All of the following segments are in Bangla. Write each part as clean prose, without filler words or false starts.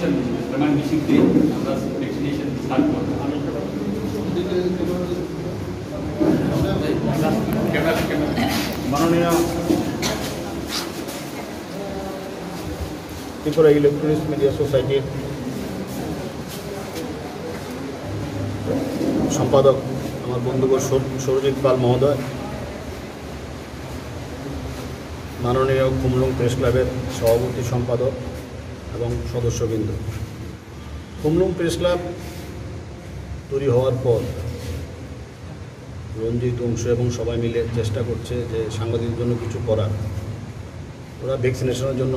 vaccination remain missing day, আমরা vaccination start করব। মাননীয় ত্রিপুরা ইলেকট্রনিক্স মিডিয়া সোসাইটির সম্পাদক আমার বন্ধুবর সৌরজিৎ পাল মহোদয়, মাননীয় খুমলুং প্রেস ক্লাবের সভাপতি সম্পাদক এবং সদস্যবৃন্দ, খুমলুং প্রেস ক্লাব তৈরি হওয়ার পর রঞ্জিত অংশ এবং সবাই মিলে চেষ্টা করছে যে সাংবাদিকদের জন্য কিছু করার। ওরা ভ্যাকসিনেশনের জন্য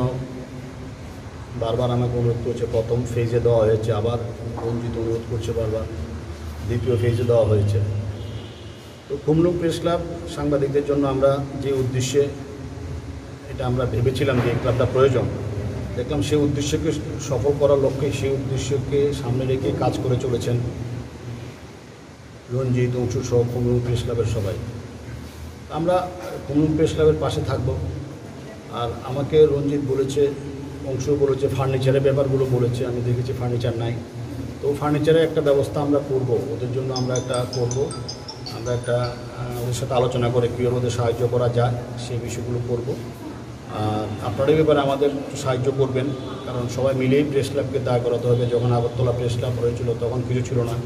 বারবার আমাকে অনুরোধ করছে, প্রথম ফেজে দেওয়া হয়েছে, আবার রঞ্জিত অনুরোধ করছে বারবার, দ্বিতীয় ফেজে দেওয়া হয়েছে। তো খুমলুং প্রেস ক্লাব সাংবাদিকদের জন্য আমরা যে উদ্দেশ্যে এটা আমরা ভেবেছিলাম যে এই ক্লাবটা প্রয়োজন, দেখলাম সেই উদ্দেশ্যকে সফল করার লক্ষ্যে, সেই উদ্দেশ্যকে সামনে রেখে কাজ করে চলেছেন রঞ্জিত অংশু সহ খুমলুং প্রেস ক্লাবের সবাই। আমরা খুমলুং প্রেস ক্লাবের পাশে থাকব। আর আমাকে রঞ্জিত বলেছে, অংশু বলেছে, ফার্নিচারের ব্যাপারগুলো বলেছে, আমি দেখেছি ফার্নিচার নাই, তো ফার্নিচারের একটা ব্যবস্থা আমরা করব, ওদের জন্য আমরা একটা করব, আমরা একটা ওদের সাথে আলোচনা করে কীভাবে ওদের সাহায্য করা যায় সেই বিষয়গুলো করব। আর আপনারা এই ব্যাপারে আমাদের সাহায্য করবেন, কারণ সবাই মিলেই প্রেস ক্লাবকে দায় করাতে হবে। যখন আগরতলা প্রেস ক্লাব হয়েছিল তখন কিছু ছিল না,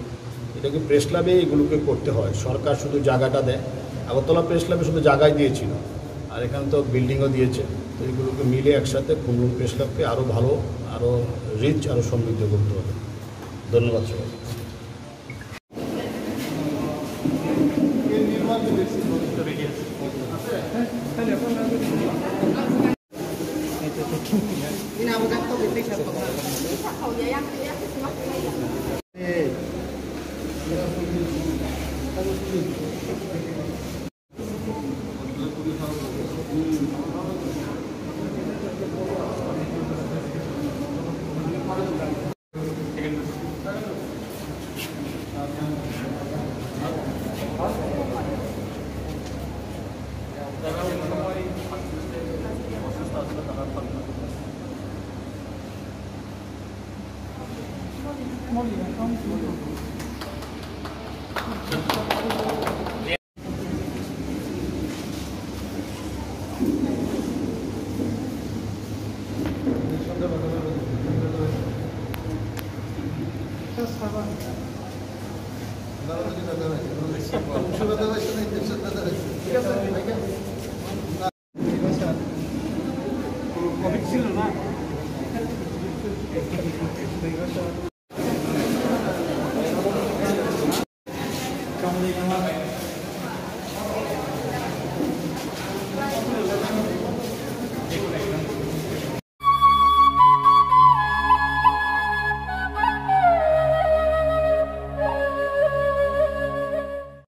এটাকে প্রেস ক্লাবে এগুলোকে করতে হয়। সরকার শুধু জায়গাটা দেয়, আগরতলা প্রেস ক্লাবে শুধু জায়গায় দিয়েছিল, আর এখানে তো বিল্ডিংও দিয়েছে। তো এগুলোকে মিলে একসাথে খুমলুং প্রেস ক্লাবকে আরও ভালো, আরও রিচ, আরও সমৃদ্ধ করতে হবে। ধন্যবাদ সবাই। ঠিক আছে।